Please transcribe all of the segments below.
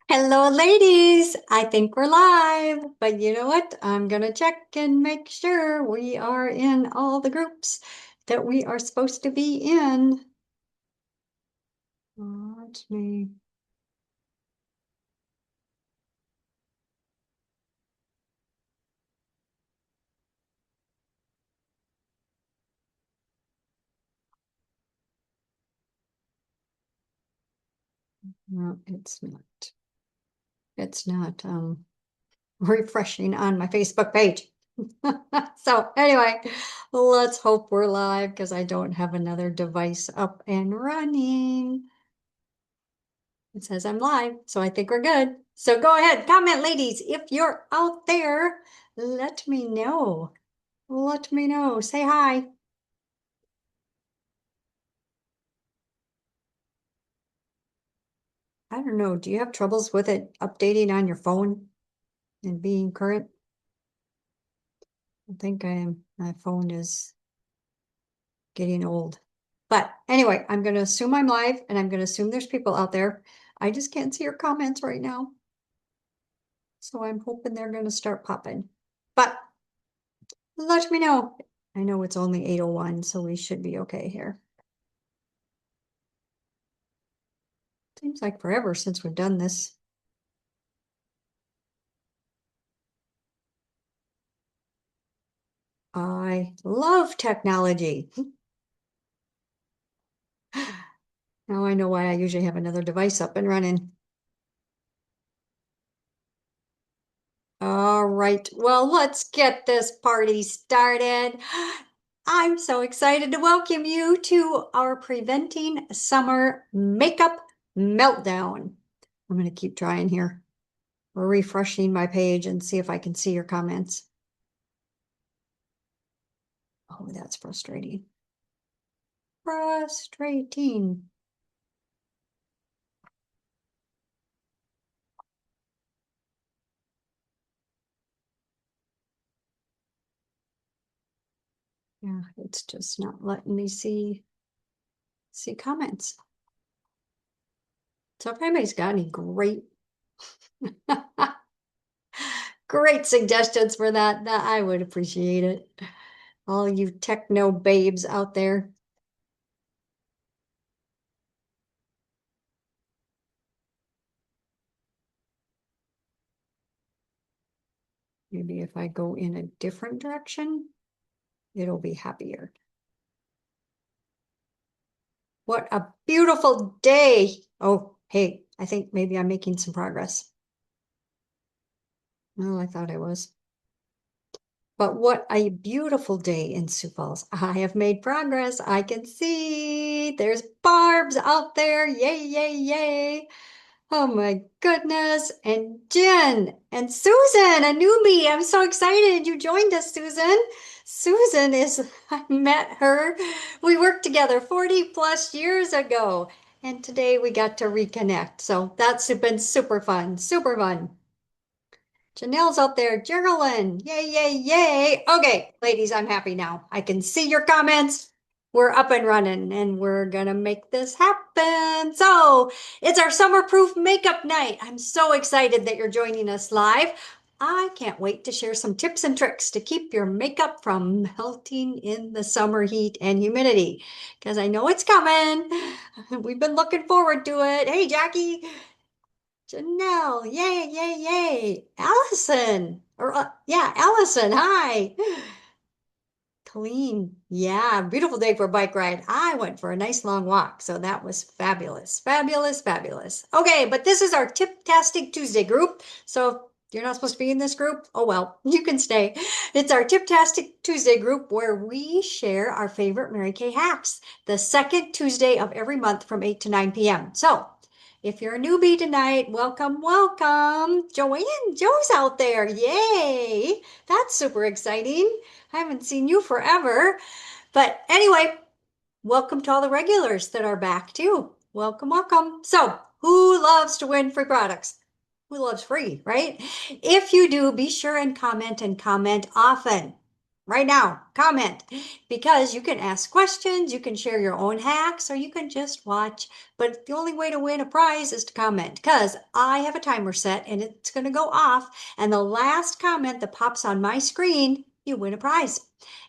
Hello, ladies. I think we're live, but you know what? I'm going to check and make sure we are in all the groups that we are supposed to be in. Watch me. No, it's not. It's not refreshing on my Facebook page. So anyway, let's hope we're live because I don't have another device up and running. It says I'm live, so I think we're good. So go ahead, comment, ladies. If you're out there, let me know. Let me know. Say hi. I don't know. Do you have troubles with it updating on your phone and being current? I think my phone is getting old. But anyway, I'm going to assume I'm live and I'm going to assume there's people out there. I just can't see your comments right now. So I'm hoping they're going to start popping. But let me know. I know it's only 8:01, so we should be okay here. Seems like forever since we've done this. I love technology. Now I know why I usually have another device up and running. All right, well, let's get this party started. I'm so excited to welcome you to our Preventing Summer Makeup Meltdown. I'm going to keep trying here. We're refreshing my page and see if I can see your comments. Oh, that's frustrating. Frustrating. Yeah, it's just not letting me see comments. So if anybody's got any great great suggestions for that I would appreciate it. All you techno babes out there. Maybe if I go in a different direction, it'll be happier. What a beautiful day. Oh, hey, I think maybe I'm making some progress. Well, I thought I was. But what a beautiful day in Sioux Falls. I have made progress. I can see there's barbs out there. Yay, yay, yay. Oh my goodness. And Jen and Susan, a newbie. I'm so excited you joined us, Susan. Susan is, I met her. We worked together 40 plus years ago. And today we got to reconnect. So that's been super fun, super fun. Janelle's up there. Geraldine. Yay, yay, yay. Okay, ladies, I'm happy now. I can see your comments. We're up and running and we're gonna make this happen. So it's our summer proof makeup night. I'm so excited that you're joining us live. I can't wait to share some tips and tricks to keep your makeup from melting in the summer heat and humidity because I know it's coming. We've been looking forward to it. Hey, Jackie. Janelle, yay, yay, yay. Allison, yeah, Allison, hi. Colleen, yeah, beautiful day for a bike ride. I went for a nice long walk, so that was fabulous, fabulous, fabulous. Okay, but this is our Tip-tastic Tuesday group. So if you're not supposed to be in this group, oh well, you can stay. It's our Tip-tastic Tuesday group where we share our favorite Mary Kay hacks the second Tuesday of every month from 8 to 9 p.m. So if you're a newbie tonight, welcome, welcome. Joanne, Joe's out there. Yay. That's super exciting. I haven't seen you forever. But anyway, welcome to all the regulars that are back too. Welcome, welcome. So, who loves to win free products? Who loves free, right? If you do, be sure and comment often. right now. Comment because you can ask questions, you can share your own hacks, or you can just watch. But the only way to win a prize is to comment because I have a timer set and it's going to go off. And the last comment that pops on my screen, you win a prize.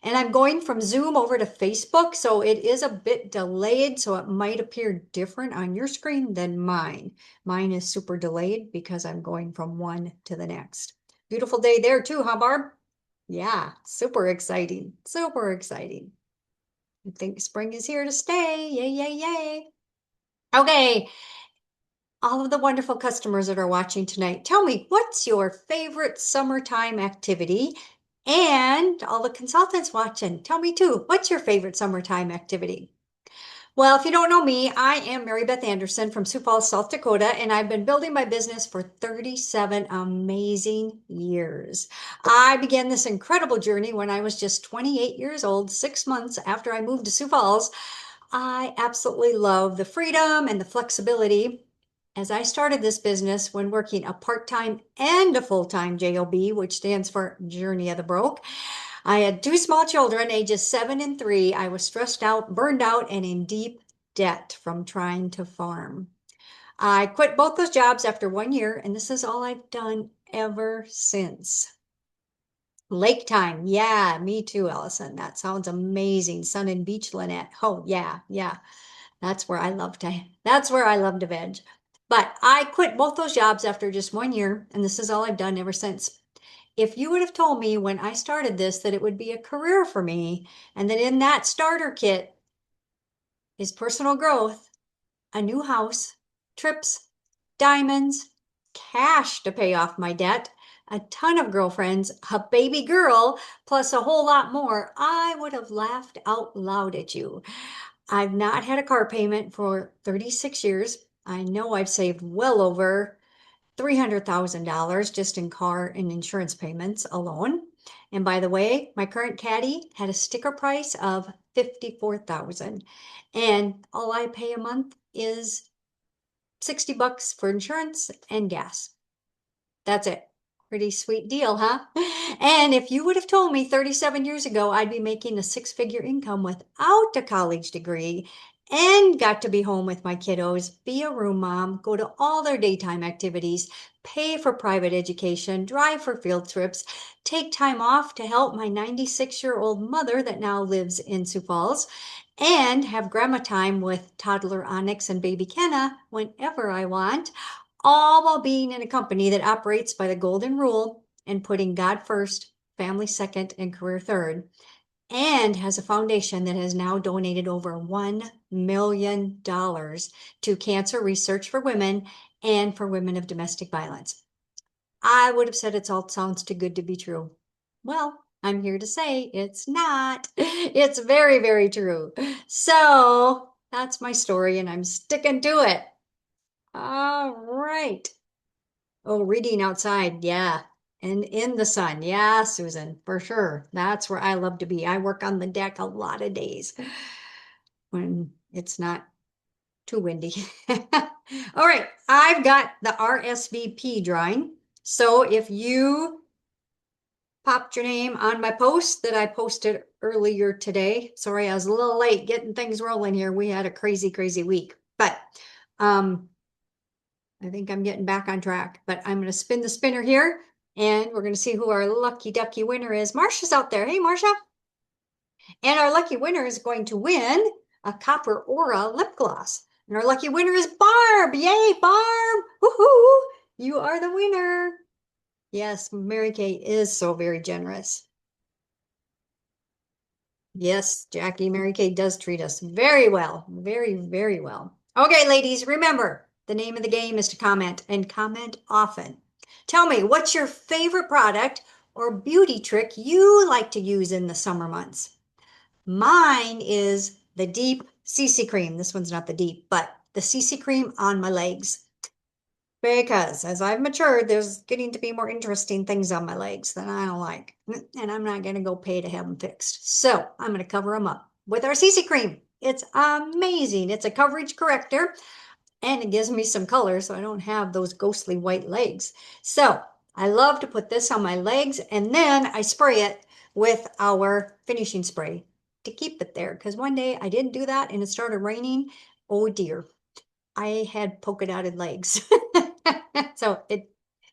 And I'm going from Zoom over to Facebook, so it is a bit delayed, so it might appear different on your screen than mine. Mine is super delayed because I'm going from one to the next. Beautiful day there too, huh, Barb? Yeah, super exciting. Super exciting. I think spring is here to stay. Yay, yay, yay. Okay, all of the wonderful customers that are watching tonight, tell me what's your favorite summertime activity? And all the consultants watching, tell me too, what's your favorite summertime activity? Well, if you don't know me, I am Mary Beth Anderson from Sioux Falls, South Dakota, and I've been building my business for 37 amazing years. I began this incredible journey when I was just 28 years old, 6 months after I moved to Sioux Falls. I absolutely love the freedom and the flexibility. As I started this business when working a part-time and a full-time job, which stands for Journey of the Broke, I had two small children, ages 7 and 3. I was stressed out, burned out, and in deep debt from trying to farm. I quit both those jobs after 1 year, and this is all I've done ever since. Lake time. Yeah, me too, Allison. That sounds amazing. Sun and beach, Lynette. Oh, yeah, yeah. That's where I love to veg. But I quit both those jobs after just 1 year, and this is all I've done ever since. If you would have told me when I started this that it would be a career for me, and that in that starter kit is personal growth, a new house, trips, diamonds, cash to pay off my debt, a ton of girlfriends, a baby girl, plus a whole lot more, I would have laughed out loud at you. I've not had a car payment for 36 years. I know I've saved well over $300,000 just in car and insurance payments alone. And by the way, my current caddy had a sticker price of 54,000, and all I pay a month is 60 bucks for insurance and gas. That's it. Pretty sweet deal, huh? And if you would have told me 37 years ago I'd be making a six-figure income without a college degree and got to be home with my kiddos, be a room mom, go to all their daytime activities, pay for private education, drive for field trips, take time off to help my 96-year-old mother that now lives in Sioux Falls, and have grandma time with toddler Onyx and baby Kenna whenever I want, all while being in a company that operates by the golden rule and putting God first, family second, and career third, and has a foundation that has now donated over $1 million to cancer research for women and for women of domestic violence. I would have said it all sounds too good to be true. Well, I'm here to say it's not. It's very, very true. So that's my story, and I'm sticking to it. All right. Oh, reading outside. Yeah. And in the sun. Yeah, Susan, for sure. That's where I love to be. I work on the deck a lot of days when it's not too windy. All right. I've got the RSVP drawing. So if you popped your name on my post that I posted earlier today, sorry, I was a little late getting things rolling here. We had a crazy, crazy week, but I think I'm getting back on track, but I'm going to spin the spinner here and we're going to see who our lucky ducky winner is. Marcia's out there. Hey, Marcia. And our lucky winner is going to win a Copper Aura lip gloss. And our lucky winner is Barb. Yay, Barb. Woohoo. You are the winner. Yes, Mary Kay is so very generous. Yes, Jackie, Mary Kay does treat us very well. Very, very well. Okay, ladies, remember, the name of the game is to comment and comment often. Tell me, what's your favorite product or beauty trick you like to use in the summer months? Mine is the deep CC cream. This one's not the deep, but the CC cream on my legs. Because as I've matured, there's getting to be more interesting things on my legs that I don't like. And I'm not going to go pay to have them fixed. So I'm going to cover them up with our CC cream. It's amazing. It's a coverage corrector and it gives me some color so I don't have those ghostly white legs. So I love to put this on my legs and then I spray it with our finishing spray to keep it there. Because one day I didn't do that and it started raining. Oh dear, I had polka dotted legs. So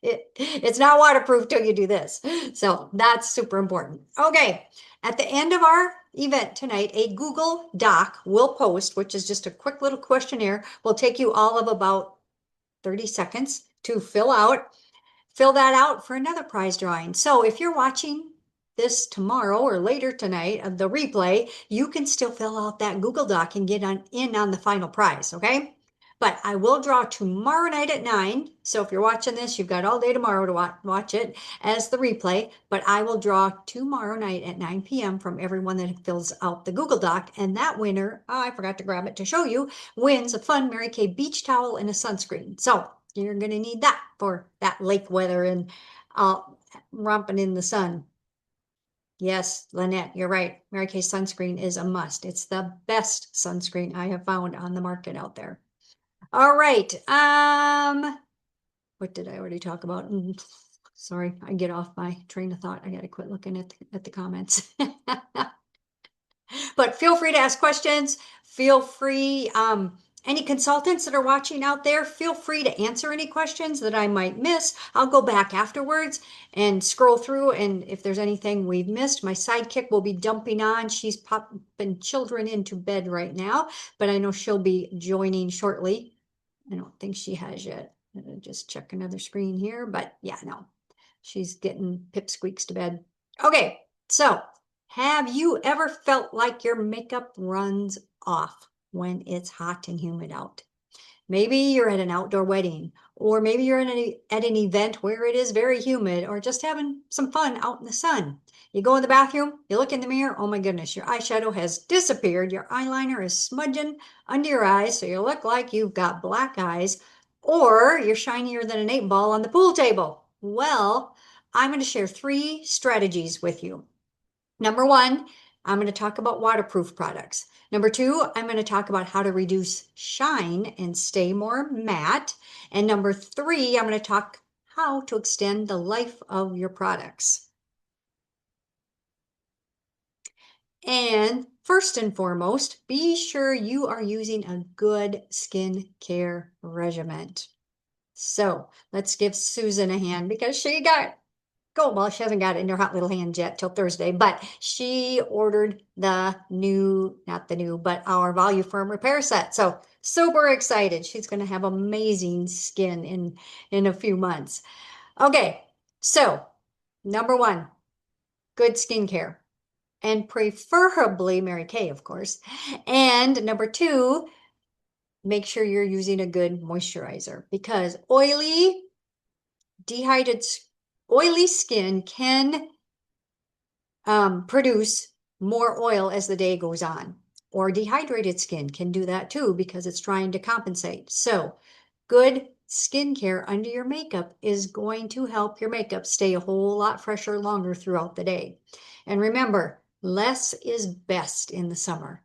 it's not waterproof till you do this. So that's super important. Okay, at the end of our event tonight, a Google Doc will post, which is just a quick little questionnaire, will take you all of about 30 seconds to fill out. Fill that out for another prize drawing. So if you're watching this tomorrow or later tonight of the replay, you can still fill out that Google Doc and get in on the final prize, okay? But I will draw tomorrow night at 9. So if you're watching this, you've got all day tomorrow to watch it as the replay. But I will draw tomorrow night at 9 p.m. from everyone that fills out the Google Doc. And that winner, oh, I forgot to grab it to show you, wins a fun Mary Kay beach towel and a sunscreen. So you're going to need that for that lake weather and romping in the sun. Yes, Lynette, you're right. Mary Kay sunscreen is a must. It's the best sunscreen I have found on the market out there. All right. What did I already talk about? Sorry, I get off my train of thought. I got to quit looking at the comments. But feel free to ask questions. Feel free, any consultants that are watching out there, feel free to answer any questions that I might miss. I'll go back afterwards and scroll through, and if there's anything we've missed, my sidekick will be dumping on. She's popping children into bed right now, but I know she'll be joining shortly. I don't think she has yet. Just check another screen here, but yeah, no, she's getting pipsqueaks to bed. Okay, so have you ever felt like your makeup runs off when it's hot and humid out? Maybe you're at an outdoor wedding, or maybe you're at an event where it is very humid, or just having some fun out in the sun. You go in the bathroom, you look in the mirror, oh my goodness, your eyeshadow has disappeared, your eyeliner is smudging under your eyes, so you look like you've got black eyes, or you're shinier than an 8-ball on the pool table. Well, I'm going to share 3 strategies with you. Number 1, I'm going to talk about waterproof products. Number 2, I'm going to talk about how to reduce shine and stay more matte. And number 3, I'm going to talk how to extend the life of your products. And first and foremost, be sure you are using a good skincare regimen. So let's give Susan a hand because she got well, she hasn't got it in her hot little hand yet till Thursday, but she ordered the new, not the new, but our Voluform repair set. So super excited. She's going to have amazing skin in a few months. Okay, so number 1, good skincare, and preferably Mary Kay, of course. And number 2, make sure you're using a good moisturizer because dehydrated, oily skin can produce more oil as the day goes on. Or dehydrated skin can do that too because it's trying to compensate. So good skincare under your makeup is going to help your makeup stay a whole lot fresher longer throughout the day. And remember, less is best in the summer.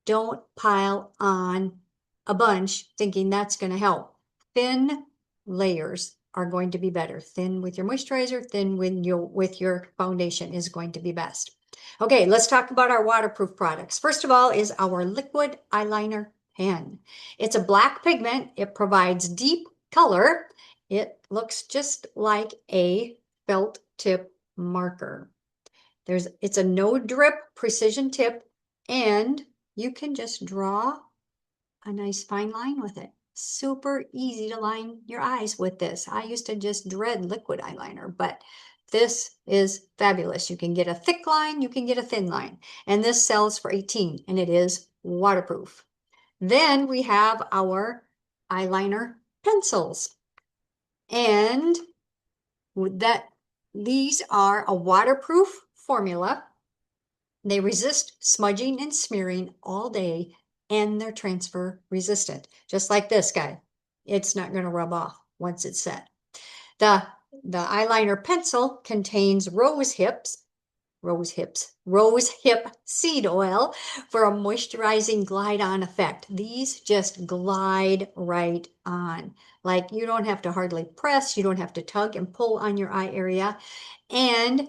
Don't pile on a bunch thinking that's going to help. Thin layers are going to be better. Thin with your moisturizer, thin with your foundation is going to be best. Okay, let's talk about our waterproof products. First of all is our liquid eyeliner pen. It's a black pigment. It provides deep color. It looks just like a felt tip marker. It's a no drip precision tip, and you can just draw a nice fine line with it. Super easy to line your eyes with this. I used to just dread liquid eyeliner, but this is fabulous. You can get a thick line, you can get a thin line, and this sells for $18, and it is waterproof. Then we have our eyeliner pencils, and these are a waterproof formula. They resist smudging and smearing all day, and they're transfer resistant. Just like this guy. It's not going to rub off once it's set. The eyeliner pencil contains rose hip seed oil for a moisturizing glide-on effect. These just glide right on. Like you don't have to hardly press, you don't have to tug and pull on your eye area. And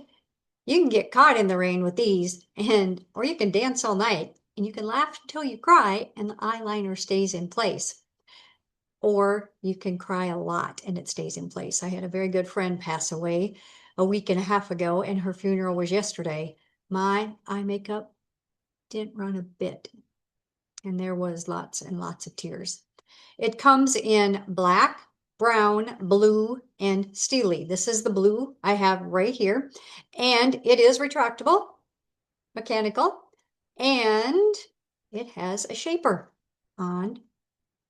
You can get caught in the rain with these, or you can dance all night and you can laugh until you cry and the eyeliner stays in place. Or you can cry a lot and it stays in place. I had a very good friend pass away a week and a half ago, and her funeral was yesterday. My eye makeup didn't run a bit, and there was lots and lots of tears. It comes in black, brown, blue, and steely. This is the blue I have right here, and it is retractable, mechanical, and it has a shaper on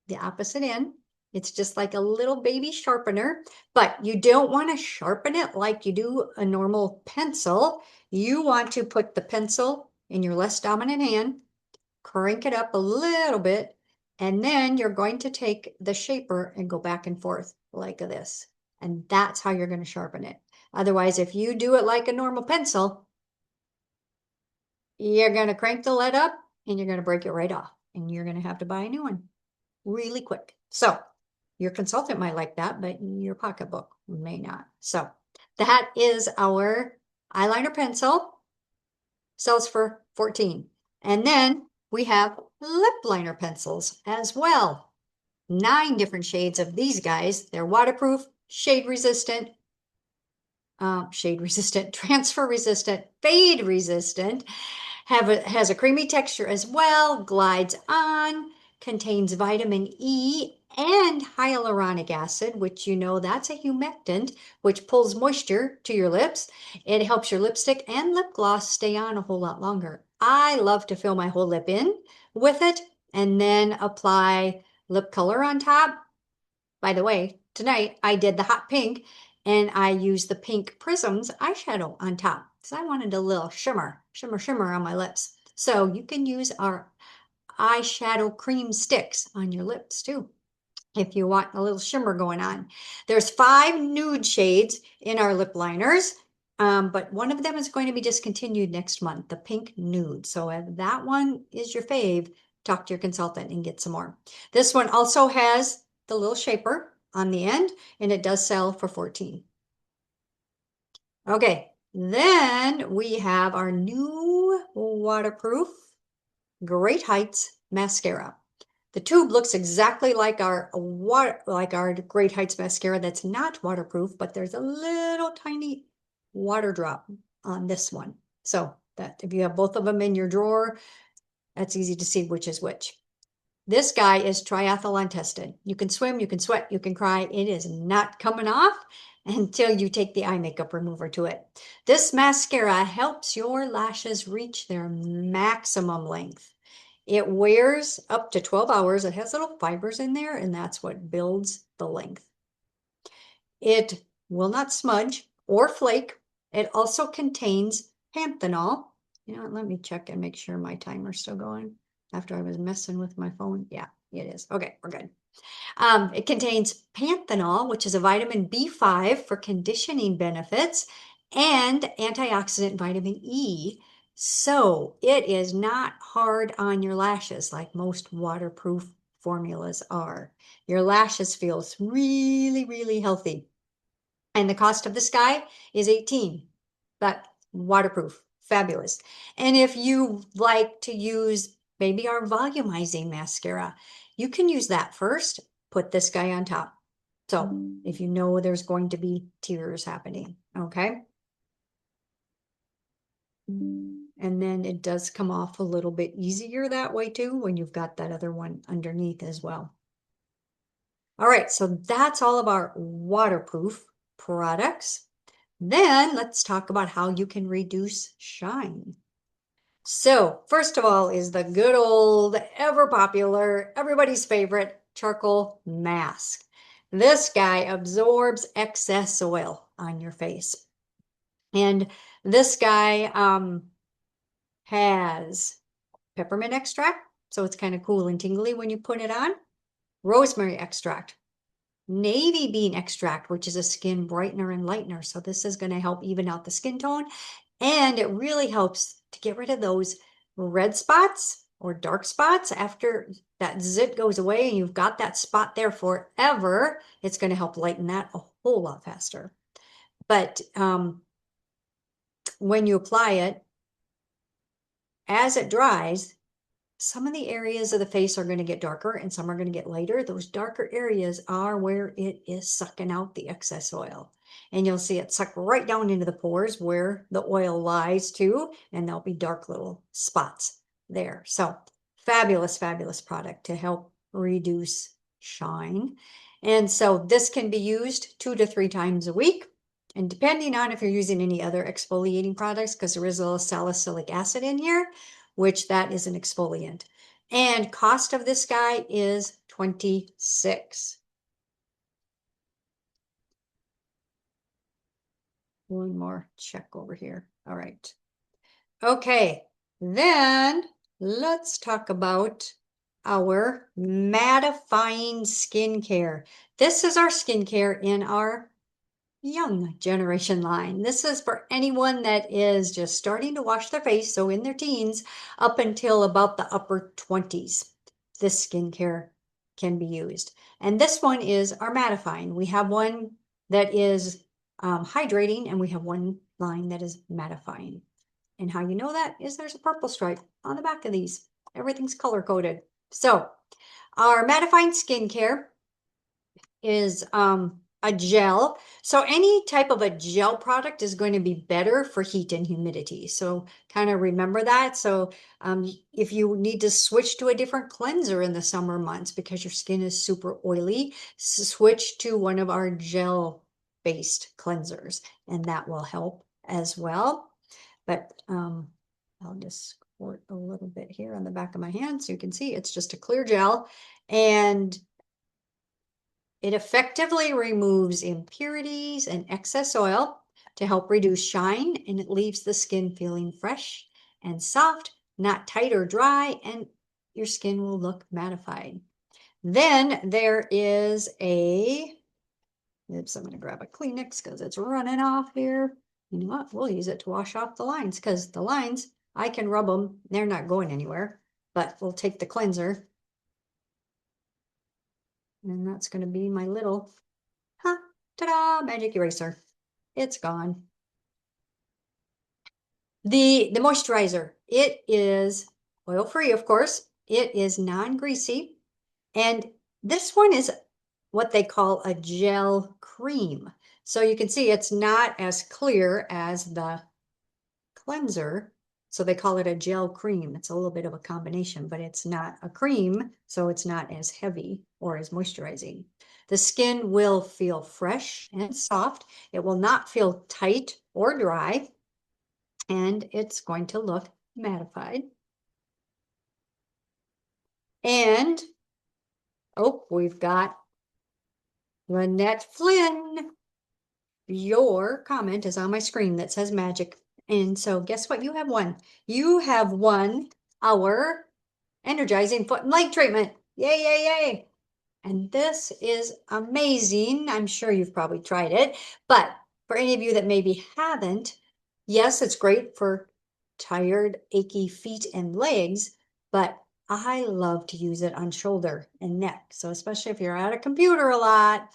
the opposite end. It's just like a little baby sharpener, but you don't want to sharpen it like you do a normal pencil. You want to put the pencil in your less dominant hand, crank it up a little bit, and then you're going to take the shaper and go back and forth like this. And that's how you're going to sharpen it. Otherwise, if you do it like a normal pencil, you're going to crank the lead up and you're going to break it right off. And you're going to have to buy a new one really quick. So your consultant might like that, but your pocketbook may not. So that is our eyeliner pencil. Sells for $14. And then we have lip liner pencils as well. 9 different shades of these guys. They're waterproof, shade resistant, transfer resistant, fade resistant, has a creamy texture as well, glides on, contains vitamin E and hyaluronic acid, which you know that's a humectant, which pulls moisture to your lips. It helps your lipstick and lip gloss stay on a whole lot longer. I love to fill my whole lip in with it and then apply lip color on top. By the way, tonight I did the hot pink and I used the pink Prisms eyeshadow on top because I wanted a little shimmer on my lips. So you can use our eyeshadow cream sticks on your lips too, if you want a little shimmer going on. There's 5 nude shades in our lip liners, but one of them is going to be discontinued next month, the pink nude. So if that one is your fave, talk to your consultant and get some more. This one also has the little shaper on the end, and it does sell for $14. Okay, then we have our new waterproof Great Heights mascara. The tube looks exactly like our Great Heights mascara that's not waterproof, but there's a little tiny water drop on this one. So that if you have both of them in your drawer, that's easy to see which is which. This guy is triathlon tested. You can swim, you can sweat, you can cry. It is not coming off until you take the eye makeup remover to it. This mascara helps your lashes reach their maximum length. It wears up to 12 hours. It has little fibers in there, and that's what builds the length. It will not smudge or flake. It also contains panthenol. You know, let me check and make sure my timer's still going after I was messing with my phone. Yeah, it is. Okay, we're good. It contains panthenol, which is a vitamin B5 for conditioning benefits, and antioxidant vitamin E. So it is not hard on your lashes like most waterproof formulas are. Your lashes feels really, really healthy. And the cost of this guy is $18, but waterproof, fabulous. And if you like to use maybe our volumizing mascara, you can use that first, put this guy on top. So if you know there's going to be tears happening, okay? And then it does come off a little bit easier that way too when you've got that other one underneath as well. All right, so that's all of our waterproof products. Then let's talk about how you can reduce shine. So first of all is the good old, ever popular, everybody's favorite charcoal mask. This guy absorbs excess oil on your face. And this guy has peppermint extract, so it's kind of cool and tingly when you put it on. Rosemary extract, navy bean extract, which is a skin brightener and lightener. So this is going to help even out the skin tone. And it really helps to get rid of those red spots or dark spots after that zit goes away and you've got that spot there forever. It's going to help lighten that a whole lot faster. But when you apply it, as it dries, some of the areas of the face are going to get darker and some are going to get lighter. Those darker areas are where it is sucking out the excess oil. And you'll see it suck right down into the pores where the oil lies too, and there'll be dark little spots there. So fabulous, fabulous product to help reduce shine. And so this can be used 2 to 3 times a week. And depending on if you're using any other exfoliating products, because there is a little salicylic acid in here, which that is an exfoliant. And cost of this guy is $26. One more check over here. All right. Okay, then let's talk about our mattifying skincare. This is our skincare in our young generation line. This is for anyone that is just starting to wash their face, so in their teens up until about the upper 20s. This skincare can be used. And this one is our mattifying. We have one that is hydrating, and we have one line that is mattifying. And how you know that is there's a purple stripe on the back of these. Everything's color coded. So our mattifying skincare is a gel. So any type of a gel product is going to be better for heat and humidity. So kind of remember that. So if you need to switch to a different cleanser in the summer months because your skin is super oily, switch to one of our gel-based cleansers, and that will help as well. But I'll just squirt a little bit here on the back of my hand so you can see it's just a clear gel. And it effectively removes impurities and excess oil to help reduce shine, and it leaves the skin feeling fresh and soft, not tight or dry, and your skin will look mattified. Then there is oops, I'm going to grab a Kleenex because it's running off here. You know what? We'll use it to wash off the lines because the lines, I can rub them. They're not going anywhere, but we'll take the cleanser. And that's going to be my little ta-da, magic eraser. It's gone. The moisturizer, it is oil-free, of course. It is non-greasy. And this one is what they call a gel cream. So you can see it's not as clear as the cleanser. So they call it a gel cream. It's a little bit of a combination, but it's not a cream, so it's not as heavy or as moisturizing. The skin will feel fresh and soft. It will not feel tight or dry, and it's going to look mattified. And, oh, we've got Lynette Flynn. Your comment is on my screen that says magic. And so guess what? You have won. You have won our energizing foot and leg treatment. Yay, yay, yay. And this is amazing. I'm sure you've probably tried it, but for any of you that maybe haven't, yes, it's great for tired, achy feet and legs, but I love to use it on shoulder and neck. So especially if you're at a computer a lot,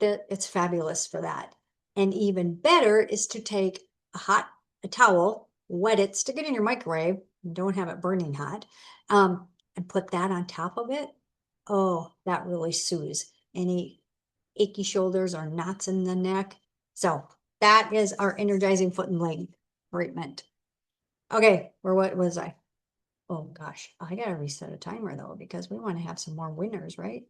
it's fabulous for that. And even better is to take a towel, wet it, stick it in your microwave, don't have it burning hot, and put that on top of it. Oh, that really soothes any achy shoulders or knots in the neck. So that is our energizing foot and leg treatment. Okay, or what was I? Oh gosh, I gotta reset a timer though, because we want to have some more winners, right?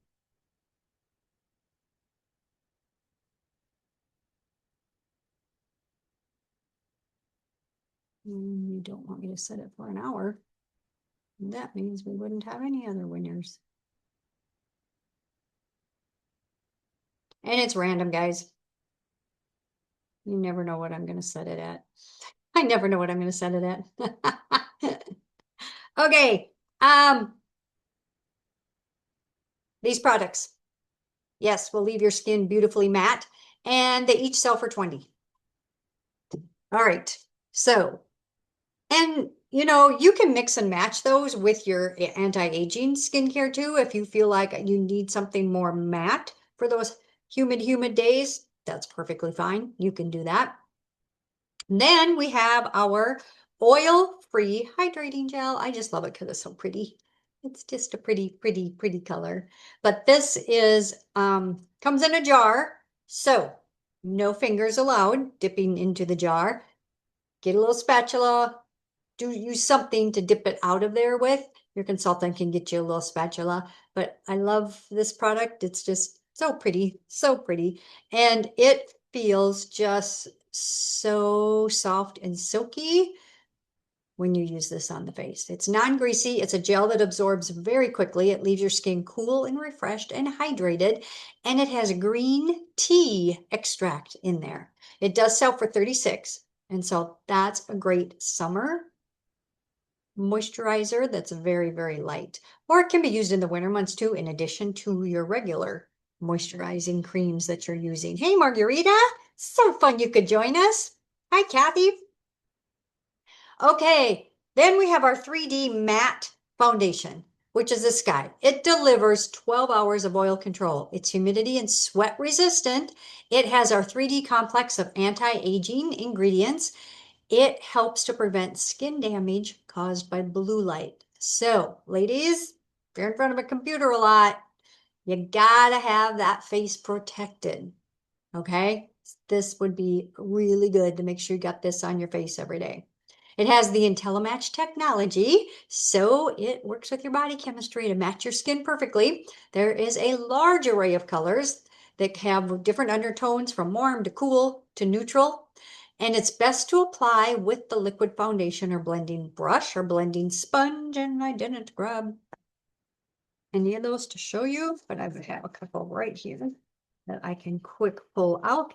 You don't want me to set it for an hour. That means we wouldn't have any other winners. And it's random, guys. You never know what I'm going to set it at. I never know what I'm going to set it at. Okay. These products, yes, will leave your skin beautifully matte, and they each sell for 20. All right. So, and you know, you can mix and match those with your anti-aging skincare too. If you feel like you need something more matte for those humid days, that's perfectly fine. You can do that. Then we have our oil-free hydrating gel. I just love it because it's so pretty. It's just a pretty, pretty, pretty color. But this is comes in a jar, so no fingers allowed dipping into the jar. Get a little spatula, use something to dip it out of there with. Your consultant can get you a little spatula, but I love this product. It's just so pretty, so pretty. And it feels just so soft and silky when you use this on the face. It's non-greasy. It's a gel that absorbs very quickly. It leaves your skin cool and refreshed and hydrated. And it has green tea extract in there. It does sell for $36. And so that's a great summer moisturizer that's very, very light. Or it can be used in the winter months too, in addition to your regular moisturizing creams that you're using. Hey, Margarita, so fun you could join us. Hi, Kathy. Okay, then we have our 3D matte foundation, which is this guy. It delivers 12 hours of oil control. It's humidity and sweat resistant. It has our 3D complex of anti-aging ingredients. It helps to prevent skin damage caused by blue light. So, ladies, if you're in front of a computer a lot, you gotta have that face protected. Okay? This would be really good to make sure you got this on your face every day. It has the IntelliMatch technology, so it works with your body chemistry to match your skin perfectly. There is a large array of colors that have different undertones from warm to cool to neutral. And it's best to apply with the liquid foundation or blending brush or blending sponge. And I didn't grab any of those to show you, but I have a couple right here that I can quick pull out.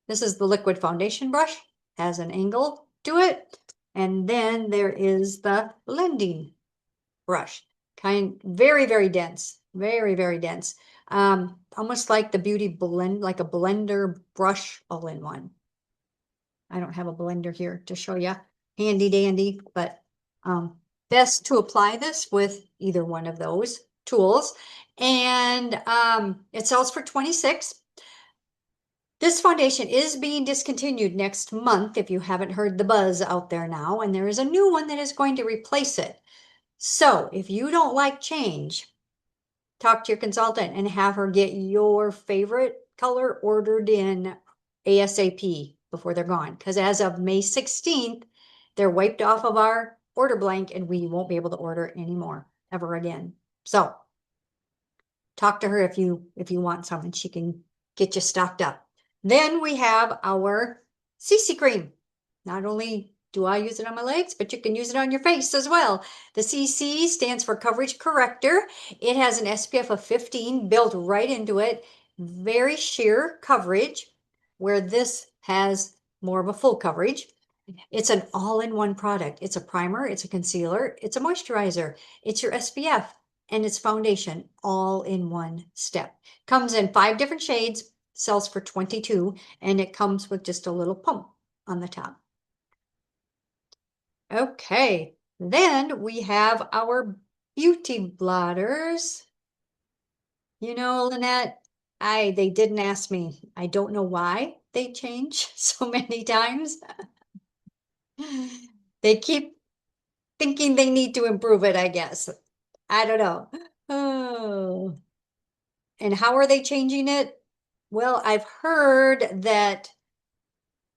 This is the liquid foundation brush, has an angle to it. And then there is the blending brush, very, very dense, very, very dense. Almost like the Beauty Blend, like a blender brush all in one. I don't have a blender here to show you, handy dandy, but best to apply this with either one of those tools. And it sells for $26. This foundation is being discontinued next month if you haven't heard the buzz out there now, and there is a new one that is going to replace it. So if you don't like change, talk to your consultant and have her get your favorite color ordered in ASAP before they're gone. Because as of May 16th, they're wiped off of our order blank and we won't be able to order anymore ever again. So talk to her if you want some and she can get you stocked up. Then we have our CC cream. Not only do I use it on my legs, but you can use it on your face as well. The CC stands for Coverage Corrector. It has an SPF of 15 built right into it. Very sheer coverage, where this has more of a full coverage. It's an all-in-one product. It's a primer, it's a concealer, it's a moisturizer, it's your SPF, and it's foundation all in one step. Comes in 5 different shades, sells for $22, and it comes with just a little pump on the top. Okay, then we have our beauty blotters. You know, Lynette, they didn't ask me. I don't know why they change so many times. They keep thinking they need to improve it, I guess. I don't know. Oh. And how are they changing it? Well, I've heard that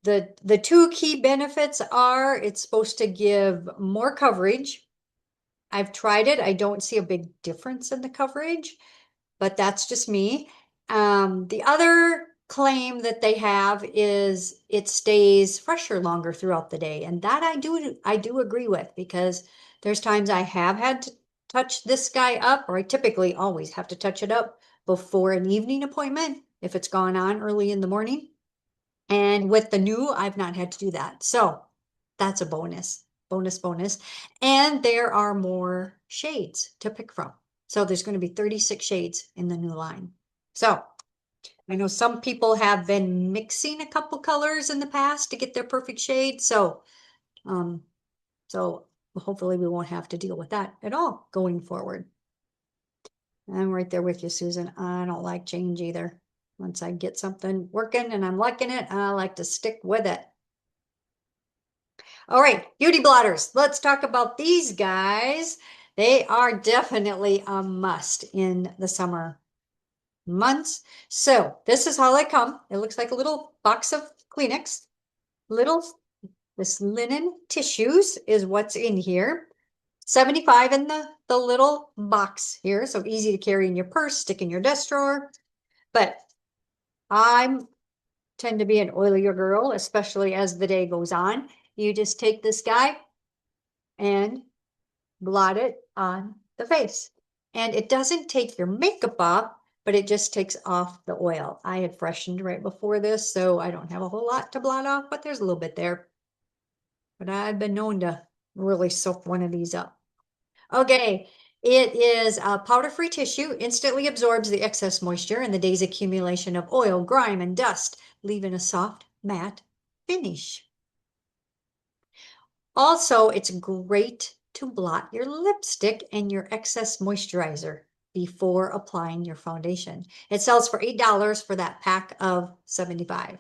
the 2 key benefits are it's supposed to give more coverage. I've tried it. I don't see a big difference in the coverage, but that's just me. The other claim that they have is it stays fresher longer throughout the day, and that I do agree with, because there's times I have had to touch this guy up, or I typically always have to touch it up before an evening appointment if it's gone on early in the morning. And with the new, I've not had to do that. So that's a bonus, bonus, bonus. And there are more shades to pick from. So there's going to be 36 shades in the new line. So I know some people have been mixing a couple colors in the past to get their perfect shade. So hopefully we won't have to deal with that at all going forward. I'm right there with you, Susan. I don't like change either. Once I get something working and I'm liking it, I like to stick with it. All right, beauty blotters. Let's talk about these guys. They are definitely a must in the summer months. So this is how they come. It looks like a little box of Kleenex. Little, this linen tissues is what's in here. 75 in the little box here, so easy to carry in your purse, stick in your desk drawer. But I tend to be an oilier girl, especially as the day goes on. You just take this guy and blot it on the face. And it doesn't take your makeup off, but it just takes off the oil. I had freshened right before this, so I don't have a whole lot to blot off, but there's a little bit there. But I've been known to really soak one of these up. Okay, it is a powder-free tissue, instantly absorbs the excess moisture and the day's accumulation of oil, grime, and dust, leaving a soft, matte finish. Also, it's great to blot your lipstick and your excess moisturizer before applying your foundation. It sells for $8 for that pack of 75.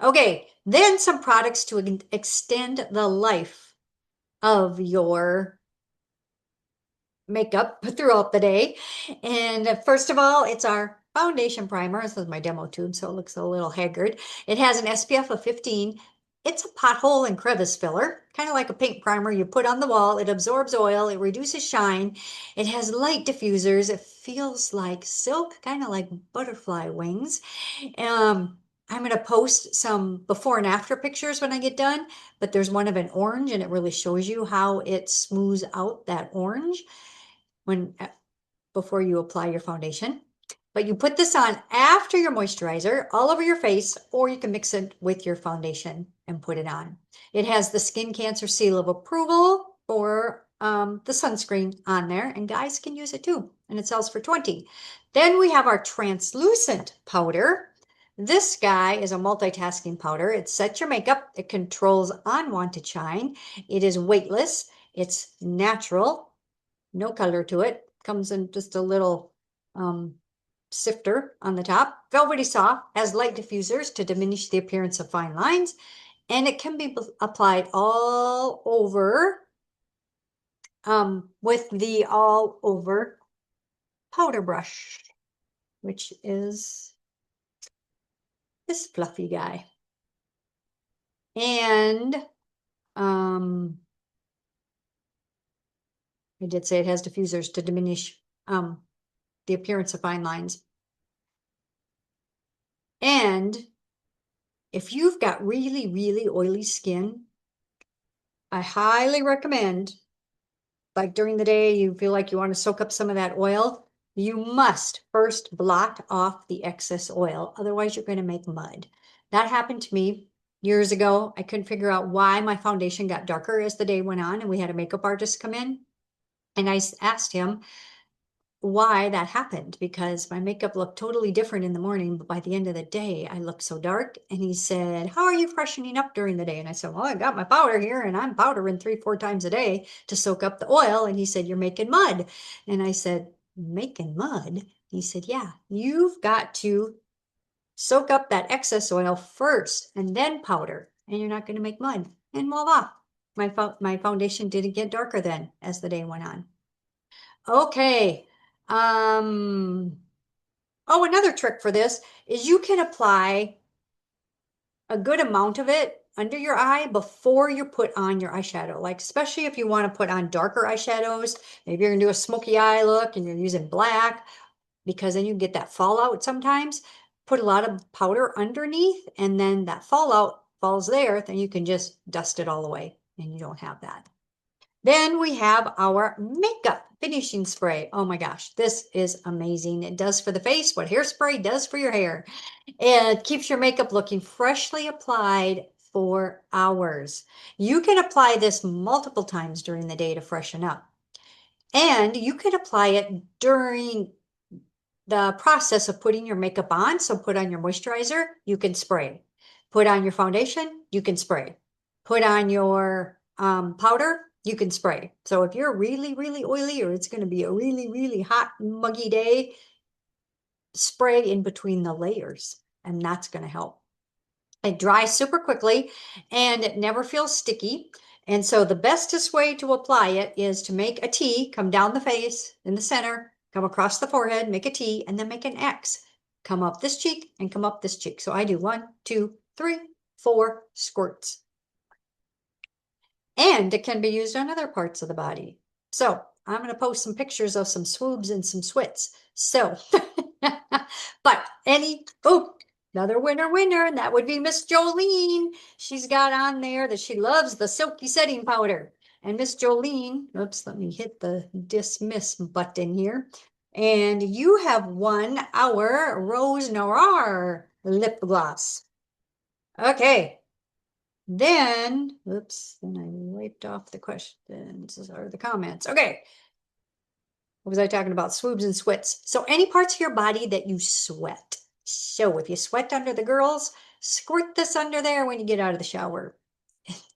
Okay, then some products to extend the life of your makeup throughout the day. And first of all, it's our foundation primer. This is my demo tube, so it looks a little haggard. It has an SPF of 15. It's a pothole and crevice filler, kind of like a paint primer you put on the wall. It absorbs oil, it reduces shine. It has light diffusers. It feels like silk, kind of like butterfly wings. I'm going to post some before and after pictures when I get done, but there's one of an orange and it really shows you how it smooths out that orange when before you apply your foundation. But you put this on after your moisturizer all over your face, or you can mix it with your foundation and put it on. It has the skin cancer seal of approval for the sunscreen on there, and guys can use it too, and it sells for 20. Then we have our translucent powder. This guy is a multitasking powder. It sets your makeup, it controls unwanted shine, it is weightless, it's natural, no color to it. Comes in just a little sifter on the top. Velvety soft, has light diffusers to diminish the appearance of fine lines, and it can be applied all over with the all over powder brush, which is this fluffy guy. And I did say it has diffusers to diminish the appearance of fine lines. And if you've got really, really oily skin, I highly recommend, like during the day, you feel like you want to soak up some of that oil, you must first blot off the excess oil. Otherwise, you're going to make mud. That happened to me years ago. I couldn't figure out why my foundation got darker as the day went on, and we had a makeup artist come in. And I asked him why that happened, because my makeup looked totally different in the morning, but by the end of the day, I looked so dark. And he said, "How are you freshening up during the day?" And I said, "Well, I got my powder here and I'm powdering 3-4 times a day to soak up the oil." And he said, "You're making mud." And I said, "Making mud?" He said, "Yeah, you've got to soak up that excess oil first and then powder, and you're not going to make mud." And voila, my foundation didn't get darker then as the day went on. Okay. Oh, another trick for this is you can apply a good amount of it under your eye before you put on your eyeshadow. Like, especially if you want to put on darker eyeshadows, maybe you're gonna do a smoky eye look and you're using black, because then you get that fallout sometimes. Put a lot of powder underneath, and then that fallout falls there, then you can just dust it all away and you don't have that. Then we have our makeup finishing spray. Oh my gosh, this is amazing. It does for the face what hairspray does for your hair. It keeps your makeup looking freshly applied for hours. You can apply this multiple times during the day to freshen up. And you can apply it during the process of putting your makeup on. So put on your moisturizer, you can spray. Put on your foundation, you can spray. Put on your powder, you can spray. So if you're really, really oily, or it's going to be a really, really hot, muggy day, spray in between the layers, and that's going to help. It dries super quickly and it never feels sticky. And so the bestest way to apply it is to make a T, come down the face in the center, come across the forehead, make a T, and then make an X. Come up this cheek and come up this cheek. So I do 1, 2, 3, 4 squirts. And it can be used on other parts of the body. So I'm going to post some pictures of some swoobs and some swits. So, but another winner, and that would be Miss Jolene. She's got on there that she loves the silky setting powder. And Miss Jolene, oops, let me hit the dismiss button here. And you have won our Rose Noir lip gloss. Okay, then, oops, then I wiped off the questions or the comments. Okay. What was I talking about? Swoobs and sweats. So any parts of your body that you sweat. So if you sweat under the girls, squirt this under there when you get out of the shower.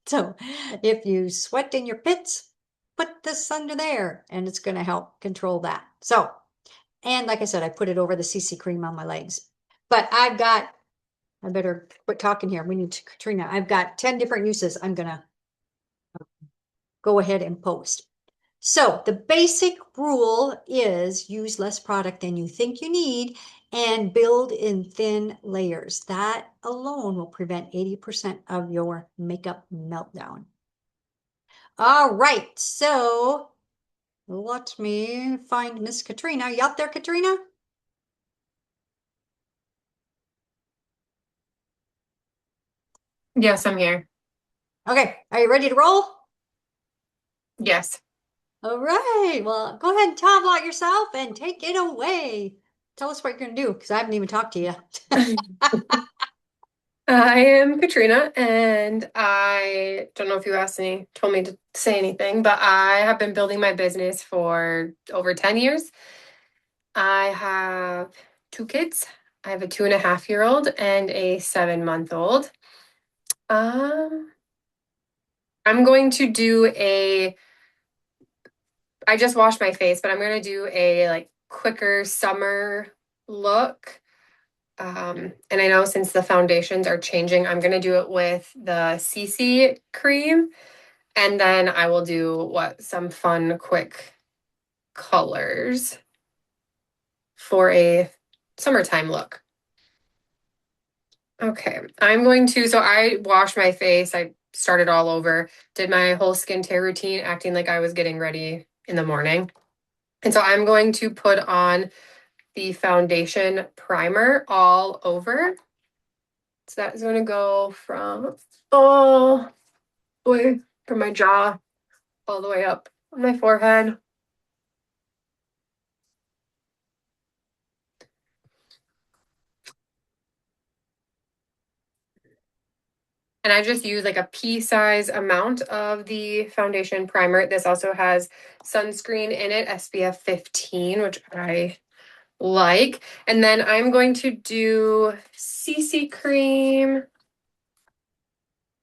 So if you sweat in your pits, put this under there and it's going to help control that. So, and like I said, I put it over the CC cream on my legs. But I better quit talking here. We need to, Katrina. I've got 10 different uses I'm going to go ahead and post. So the basic rule is use less product than you think you need and build in thin layers. That alone will prevent 80% of your makeup meltdown. All right, so let me find Miss Katrina. You out there, Katrina? Yes, I'm here. Okay, are you ready to roll? Yes. All right, well, go ahead and tell about yourself and take it away. Tell us what you're going to do because I haven't even talked to you. I am Katrina, and I don't know if you told me to say anything, but I have been building my business for over 10 years. I have two kids. I have a 2.5-year-old and a 7-month-old. Um, I'm going to do I just washed my face, but I'm going to do a like quicker summer look. And I know since the foundations are changing, I'm going to do it with the CC cream. And then I will do some fun, quick colors for a summertime look. Okay, so I washed my face. I started all over, did my whole skincare routine, acting like I was getting ready in the morning. And so I'm going to put on the foundation primer all over. So that's going to go from all the way from my jaw all the way up on my forehead. And I just use like a pea-size amount of the foundation primer. This also has sunscreen in it, SPF 15, which I like. And then I'm going to do CC cream.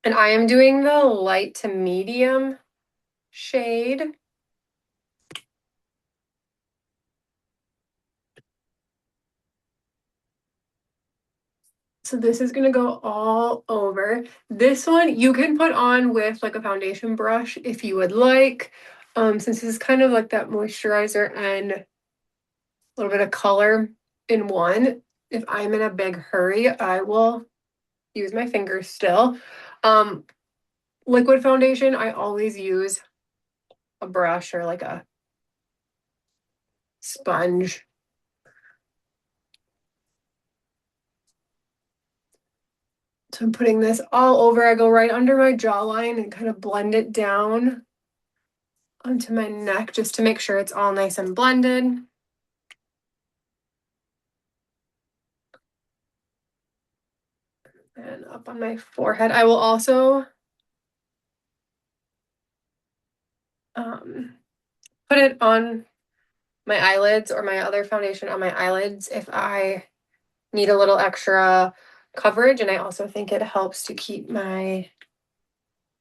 And I am doing the light to medium shade. So this is gonna go all over. This one you can put on with like a foundation brush if you would like. Since this is kind of like that moisturizer and a little bit of color in one. If I'm in a big hurry, I will use my fingers still. Um, Liquid foundation, I always use a brush or like a sponge. So I'm putting this all over. I go right under my jawline and kind of blend it down onto my neck just to make sure it's all nice and blended. And up on my forehead. I will also put it on my eyelids or my other foundation on my eyelids if I need a little extra coverage. And I also think it helps to keep my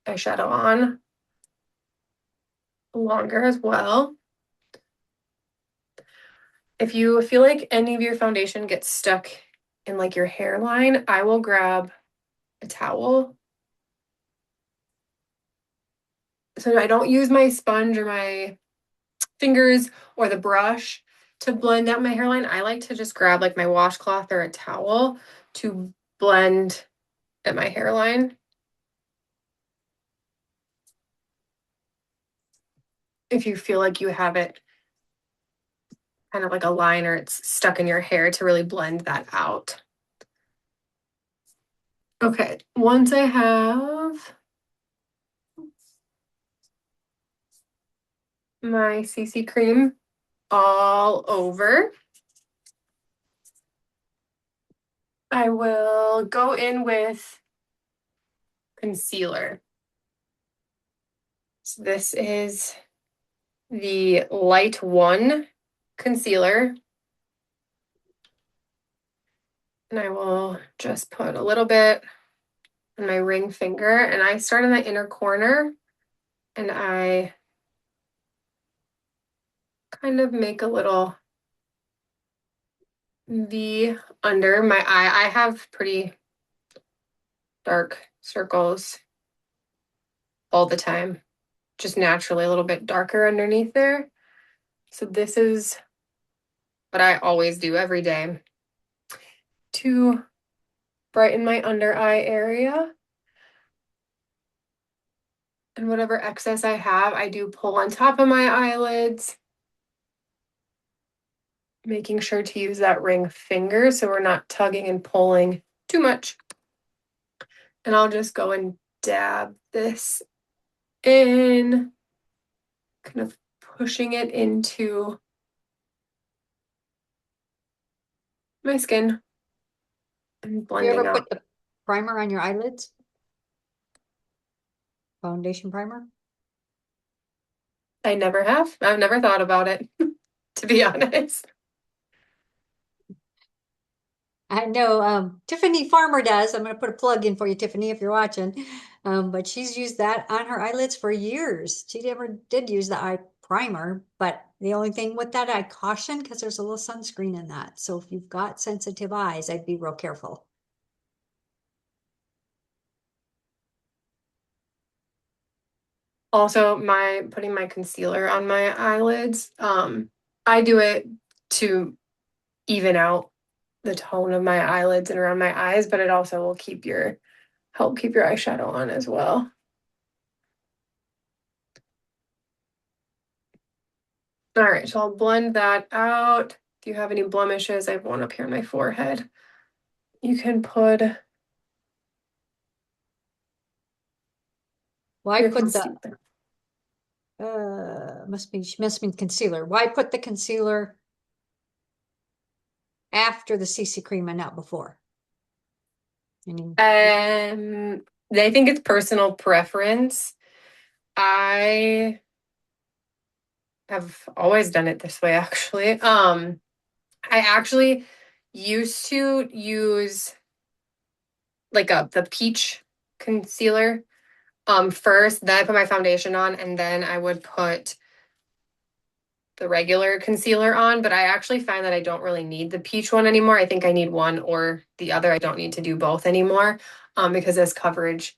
eyeshadow on longer as well. If you feel like any of your foundation gets stuck in like your hairline, I will grab a towel. So I don't use my sponge or my fingers or the brush to blend out my hairline. I like to just grab like my washcloth or a towel to blend at my hairline. If you feel like you have it kind of like a line or it's stuck in your hair, to really blend that out. Okay, once I have my CC cream all over, I will go in with concealer. So this is the Light One concealer. And I will just put a little bit on my ring finger, and I start in the inner corner and I kind of make a little V under my eye. I have pretty dark circles all the time, just naturally a little bit darker underneath there. So this is what I always do every day to brighten my under eye area. And whatever excess I have, I do pull on top of my eyelids, making sure to use that ring finger so we're not tugging and pulling too much. And I'll just go and dab this in, kind of pushing it into my skin and You blending ever out. put the primer on your eyelids? Foundation primer? I never have. I've never thought about it, to be honest. I know Tiffany Farmer does. I'm going to put a plug in for you, Tiffany, if you're watching. But she's used that on her eyelids for years. She never did use the eye primer, but the only thing with that, I caution because there's a little sunscreen in that. So if you've got sensitive eyes, I'd be real careful. Also, my putting my concealer on my eyelids, I do it to even out the tone of my eyelids and around my eyes, but it also will help keep your eyeshadow on as well. All right, so I'll blend that out. If you have any blemishes, I have one up here on my forehead. You can put Why your put the concealer. must be concealer. Why put the concealer after the CC cream and not before? Any I think it's personal preference. I have always done it this way, actually. I actually used to use like the peach concealer first, then I put my foundation on, and then I would put the regular concealer on, but I actually find that I don't really need the peach one anymore. I think I need one or the other. I don't need to do both anymore because this coverage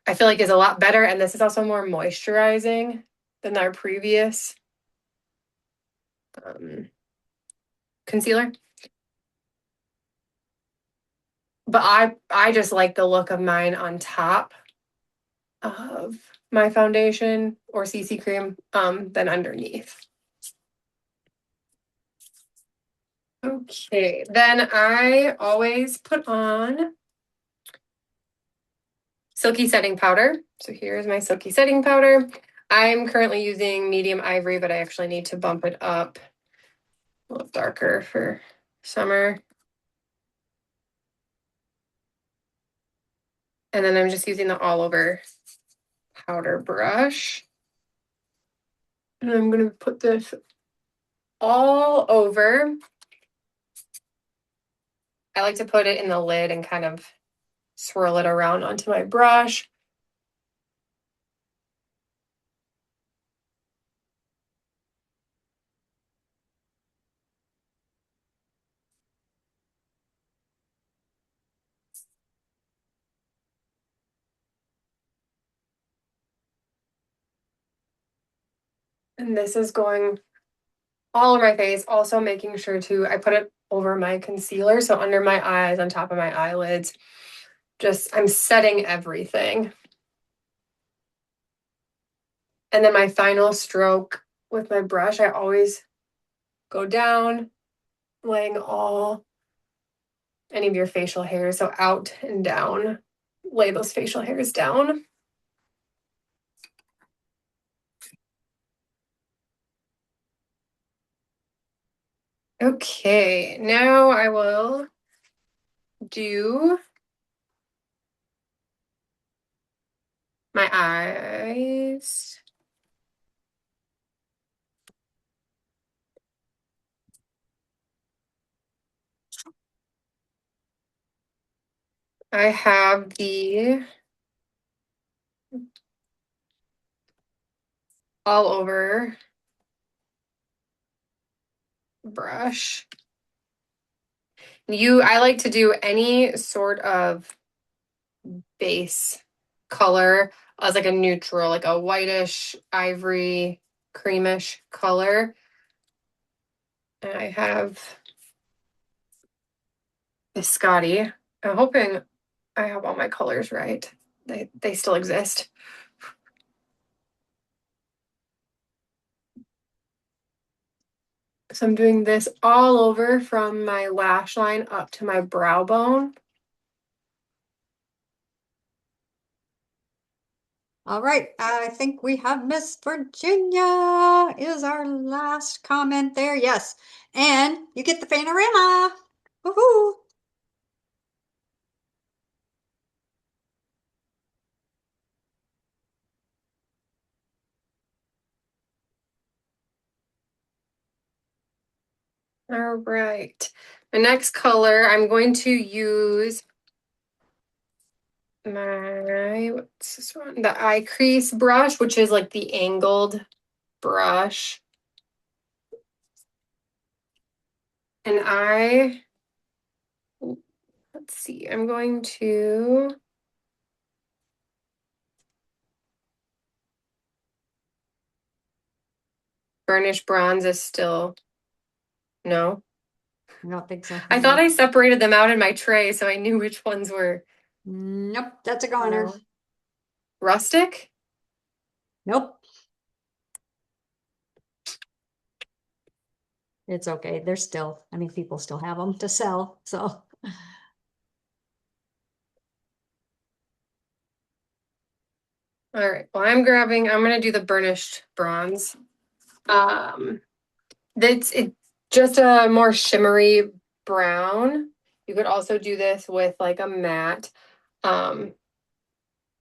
I feel like is a lot better, and this is also more moisturizing than our previous um, concealer. But I just like the look of mine on top of my foundation or CC cream than underneath. Okay, then I always put on silky setting powder. So here's my silky setting powder. I'm currently using medium ivory, but I actually need to bump it up a little darker for summer. And then I'm just using the all over powder brush. And I'm going to put this all over. I like to put it in the lid and kind of swirl it around onto my brush. And this is going all over my face. Also making sure to, I put it over my concealer, so under my eyes, on top of my eyelids. Just, I'm setting everything. And then my final stroke with my brush, I always go down, laying all any of your facial hairs, so out and down. Lay those facial hairs down. Okay, now I will do my eyes. I have the all over brush. I like to do any sort of base color as like a neutral, like a whitish, ivory, creamish color. And I have Biscotti. I'm hoping I have all my colors right. They still exist. So I'm doing this all over from my lash line up to my brow bone. All right, I think we have Miss Virginia is our last comment there. Yes, and you get the panorama. Woohoo! All right. The next color, I'm going to use what's this one? The eye crease brush, which is like the angled brush. And let's see, I'm going to burnish bronze is still, no. I don't think so. I thought Nope. I separated them out in my tray so I knew which ones were, Nope, that's a goner. no. Rustic? Nope. It's okay. They're still, I mean, people still have them to sell. So, All right. Well, I'm going to do the burnished bronze. Um, it's just a more shimmery brown. You could also do this with like a matte. Um,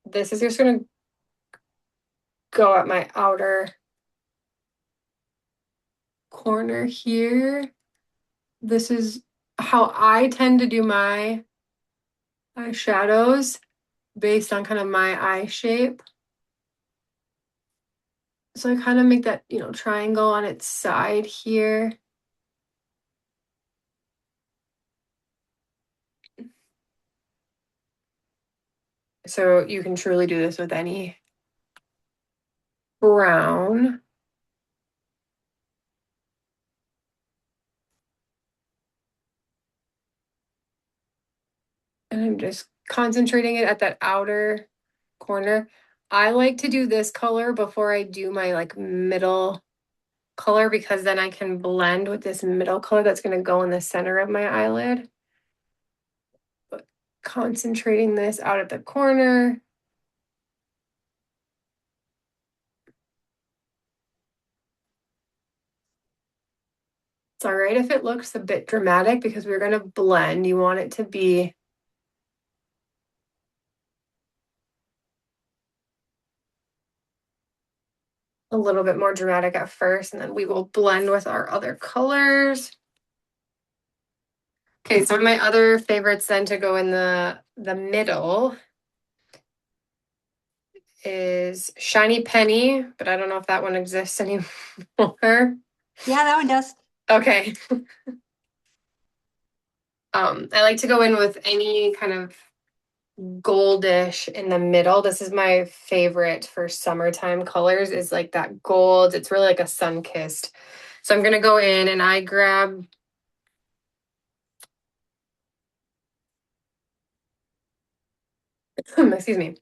this is just going to go at my outer corner here. This is how I tend to do my eyeshadows based on kind of my eye shape. So I kind of make that, triangle on its side here. So you can truly do this with any brown. And I'm just concentrating it at that outer corner. I like to do this color before I do my like middle color because then I can blend with this middle color that's going to go in the center of my eyelid. But concentrating this out at the corner. It's all right if it looks a bit dramatic because we're going to blend. You want it to be a little bit more dramatic at first, and then we will blend with our other colors. Okay, so my other favorites then to go in the middle is Shiny Penny, but I don't know if that one exists anymore. yeah, that one does. Okay. I like to go in with any kind of goldish in the middle. This is my favorite for summertime colors is like that gold. It's really like a sun-kissed. So I'm gonna go in and I grab, excuse me,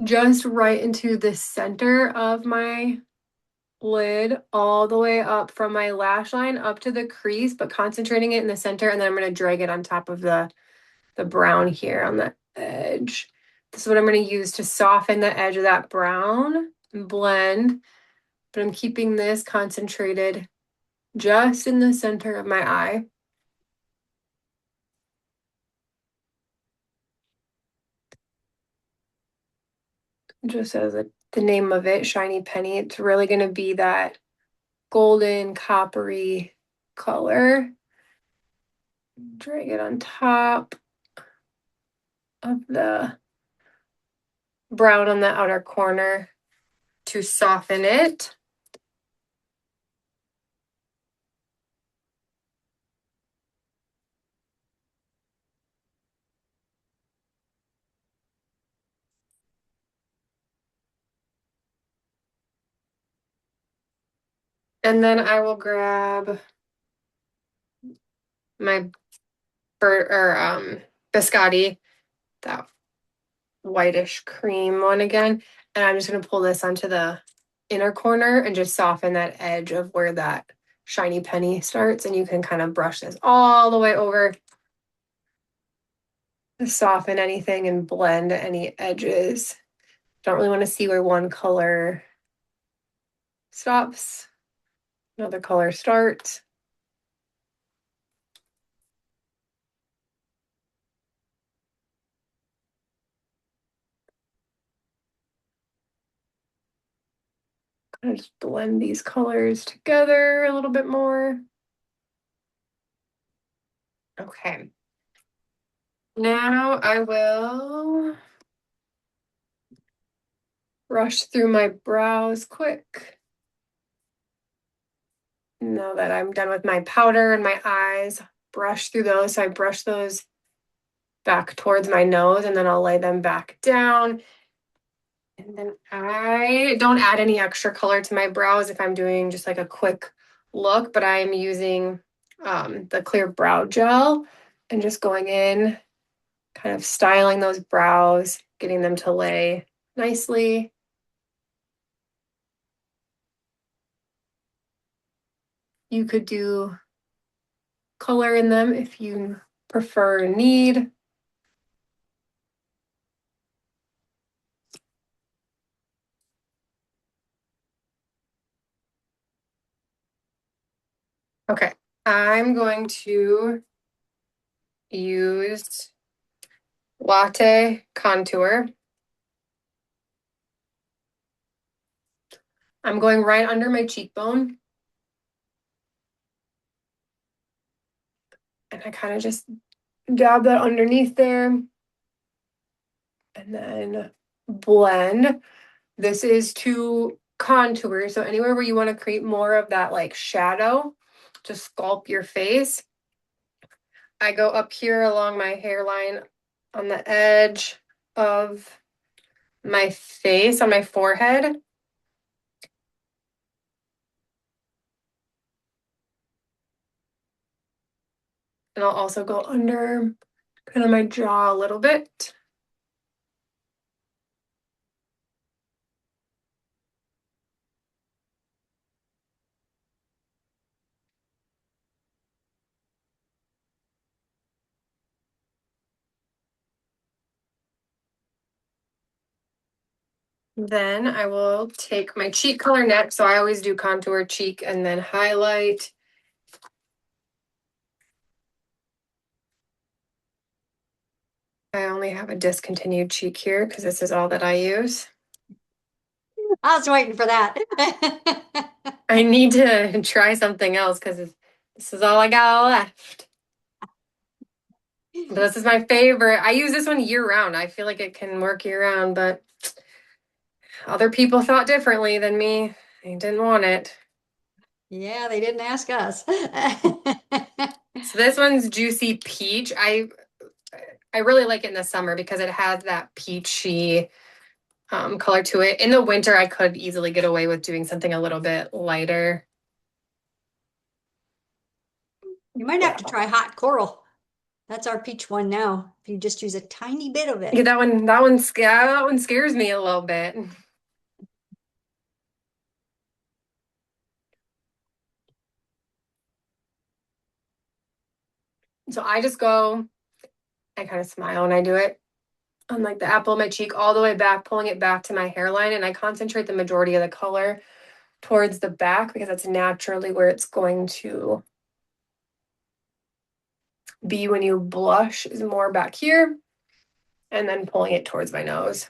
just right into the center of my lid, all the way up from my lash line up to the crease, but concentrating it in the center, and then I'm gonna drag it on top of the brown here on the edge. This is what I'm gonna use to soften the edge of that brown and blend, but I'm keeping this concentrated just in the center of my eye. Just as the name of it, Shiny Penny, it's really gonna be that golden coppery color. Drag it on top of the brown on the outer corner to soften it. And then I will grab my biscotti, that whitish cream one again. And I'm just gonna pull this onto the inner corner and just soften that edge of where that shiny penny starts. And you can kind of brush this all the way over to soften anything and blend any edges. Don't really want to see where one color stops, another color starts. Kind of just blend these colors together a little bit more. Okay. Now I will brush through my brows quick. Now that I'm done with my powder and my eyes, brush through those. So I brush those back towards my nose and then I'll lay them back down. And then I don't add any extra color to my brows if I'm doing just like a quick look, but I'm using the clear brow gel and just going in, kind of styling those brows, getting them to lay nicely. You could do color in them if you prefer or need. Okay, I'm going to use Latte Contour. I'm going right under my cheekbone. And I kind of just dab that underneath there. And then blend. This is to contour. So anywhere where you want to create more of that like shadow to sculpt your face, I go up here along my hairline on the edge of my face, on my forehead. And I'll also go under kind of my jaw a little bit. Then I will take my cheek color next. So I always do contour, cheek, and then highlight. I only have a discontinued cheek here because this is all that I use. I was waiting for that. I need to try something else because this is all I got left. But this is my favorite. I use this one year round. I feel like it can work year round, but other people thought differently than me. They didn't want it. Yeah, they didn't ask us. So this one's Juicy Peach. I I really like it in the summer because it has that peachy color to it. In the winter, I could easily get away with doing something a little bit lighter. You might have Yeah. to try hot coral. That's our peach one now. If you just use a tiny bit of Yeah, it. that one scares me a little bit. So I just go, I kind of smile when I do it. On like the apple of my cheek all the way back, pulling it back to my hairline, and I concentrate the majority of the color towards the back because that's naturally where it's going to be when you blush, is more back here, and then pulling it towards my nose.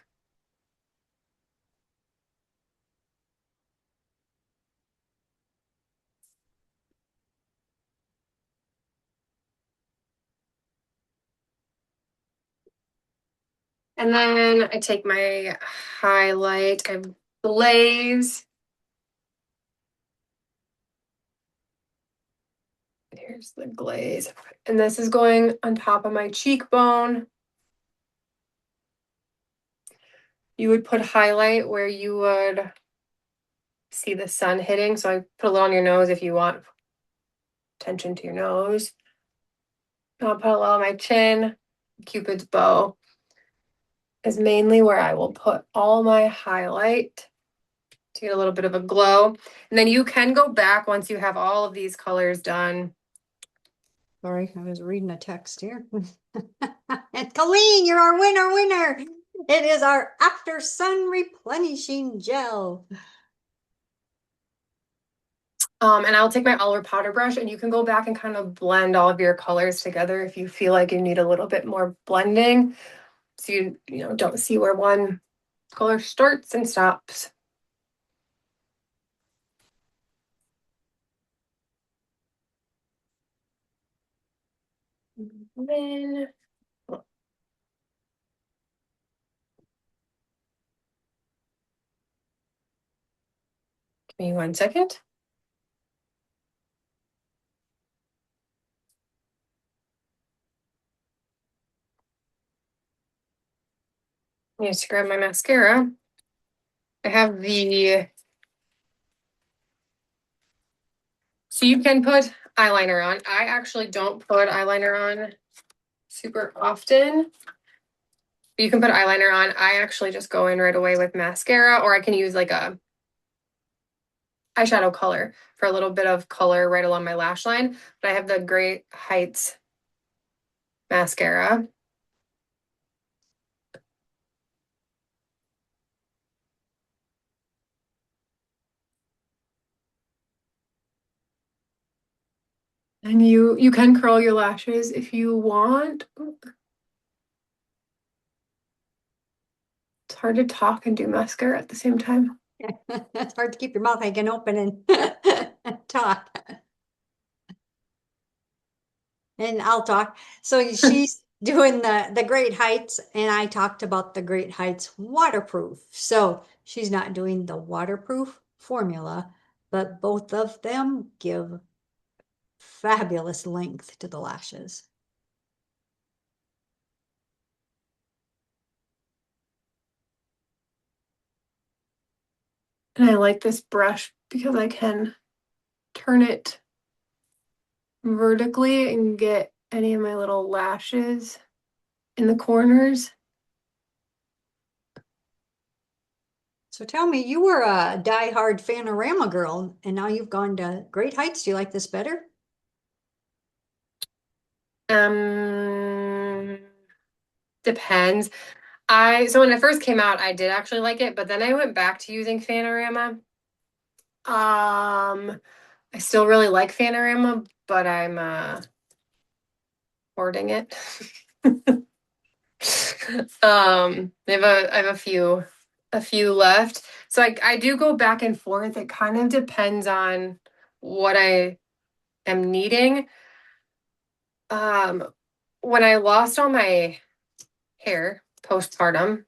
And then I take my highlight, I glaze. Here's the glaze. And this is going on top of my cheekbone. You would put highlight where you would see the sun hitting. So I put a little on your nose if you want attention to your nose. I'll put a little on my chin. Cupid's bow is mainly where I will put all my highlight to get a little bit of a glow. And then you can go back once you have all of these colors done. Sorry, I was reading a text here. And Colleen, you're our winner. It is our after sun replenishing gel. And I'll take my olive powder brush and you can go back and kind of blend all of your colors together if you feel like you need a little bit more blending. So you don't see where one color starts and stops. And then give me 1 second. I need to grab my mascara. I have so you can put eyeliner on. I actually don't put eyeliner on super often. You can put eyeliner on. I actually just go in right away with mascara, or I can use like a eyeshadow color for a little bit of color right along my lash line. But I have the Great Heights mascara. And you can curl your lashes if you want. It's hard to talk and do mascara at the same time. It's hard to keep your mouth hanging open and talk. And I'll talk. So she's doing the Great Heights, and I talked about the Great Heights waterproof. So she's not doing the waterproof formula, but both of them give fabulous length to the lashes. And I like this brush because I can turn it vertically and get any of my little lashes in the corners. So tell me, you were a die-hard Fanorama girl, and now you've gone to Great Heights. Do you like this better? Um, Depends. So when it first came out, I did actually like it, but then I went back to using Fanorama. I still really like Fanorama, but I'm hoarding it. I have a few left. So I do go back and forth. It kind of depends on what I am needing. Um, when I lost all my hair postpartum,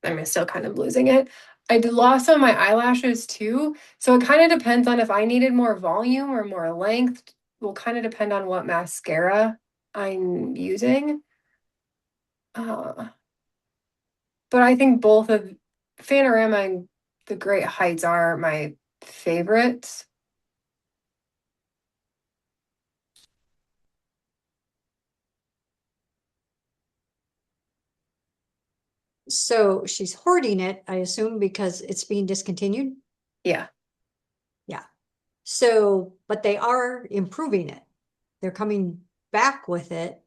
I'm still kind of losing it. I lost some of my eyelashes too. So it kind of depends on if I needed more volume or more length. Will kind of depend on what mascara I'm using. Uh, but I think both of Fanorama and the Great Heights are my favorites. So she's hoarding it, I assume, because it's being discontinued. Yeah. Yeah. So, but they are improving it. They're coming back with it.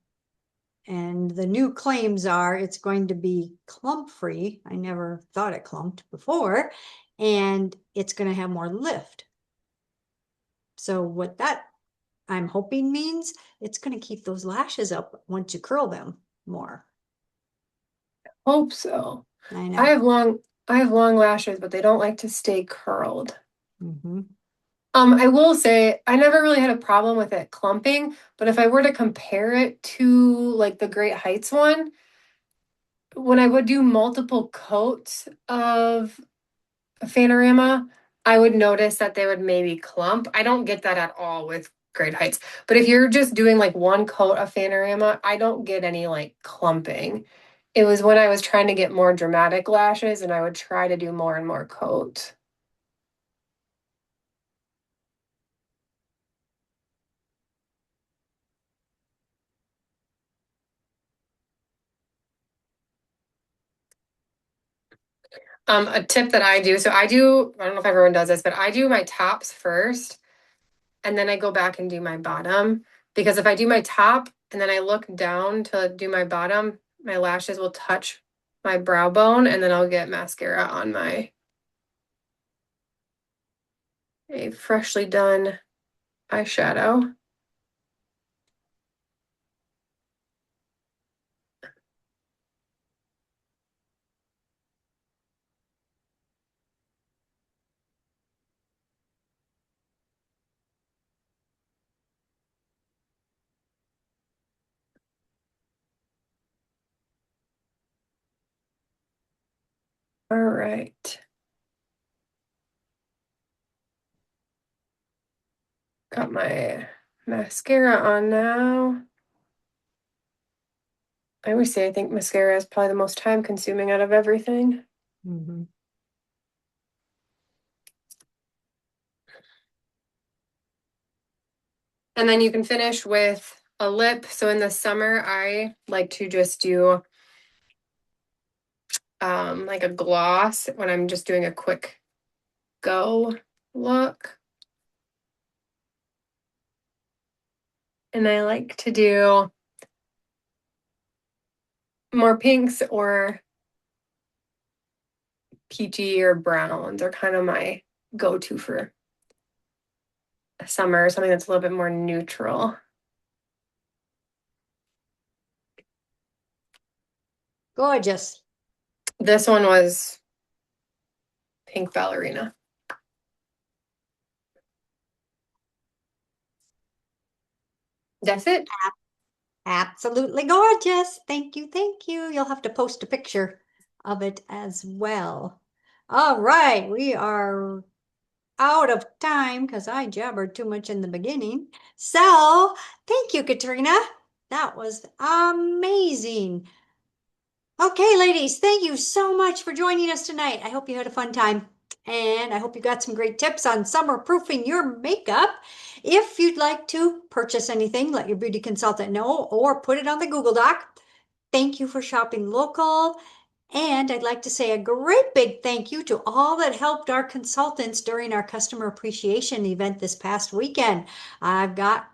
And the new claims are it's going to be clump free. I never thought it clumped before. And it's going to have more lift. So what that I'm hoping means it's going to keep those lashes up once you curl them more. Hope so. I I know. have long I have long lashes, but they don't like to stay curled. Hmm. I will say I never really had a problem with it clumping, but if I were to compare it to like the Great Heights one, when I would do multiple coats of Fanorama, I would notice that they would maybe clump. I don't get that at all with Great Heights. But if you're just doing like one coat of Fanorama, I don't get any like clumping. It was when I was trying to get more dramatic lashes and I would try to do more and more coats. A tip that I do, so I don't know if everyone does this, but I do my tops first and then I go back and do my bottom. Because if I do my top and then I look down to do my bottom, my lashes will touch my brow bone and then I'll get mascara on my a freshly done eyeshadow. All right. Got my mascara on now. I always say I think mascara is probably the most time consuming out of everything. Hmm. And then you can finish with a lip. So in the summer, I like to just do like a gloss when I'm just doing a quick go look. And I like to do more pinks or peachy or browns are kind of my go-to for summer, something that's a little bit more neutral. Gorgeous. This one was pink ballerina. That's it. Absolutely gorgeous. Thank you. Thank you. You'll have to post a picture of it as well. All right. We are out of time because I jabbered too much in the beginning. So thank you, Katrina. That was amazing. Okay, ladies, thank you so much for joining us tonight. I hope you had a fun time. And I hope you got some great tips on summer proofing your makeup. If you'd like to purchase anything, let your beauty consultant know or put it on the Google Doc. Thank you for shopping local. And I'd like to say a great big thank you to all that helped our consultants during our customer appreciation event this past weekend. I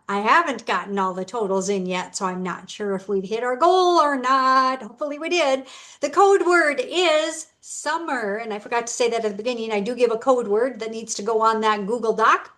haven't gotten all the totals in yet, so I'm not sure if we've hit our goal or not. Hopefully we did. The code word is summer, and I forgot to say that at the beginning. I do give a code word that needs to go on that Google Doc,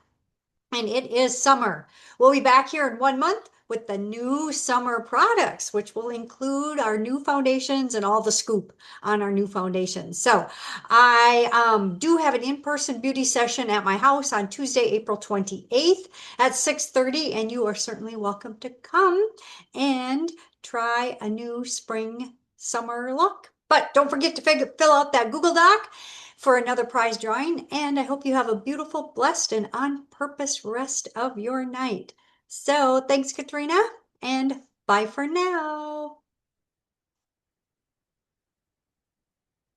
and it is summer. We'll be back here in 1 month with the new summer products, which will include our new foundations and all the scoop on our new foundations. So I do have an in-person beauty session at my house on Tuesday, April 28th at 6:30, and you are certainly welcome to come and try a new spring summer look. But don't forget to fill out that Google Doc for another prize drawing. And I hope you have a beautiful, blessed, and on purpose rest of your night. So thanks, Katrina, and bye for now.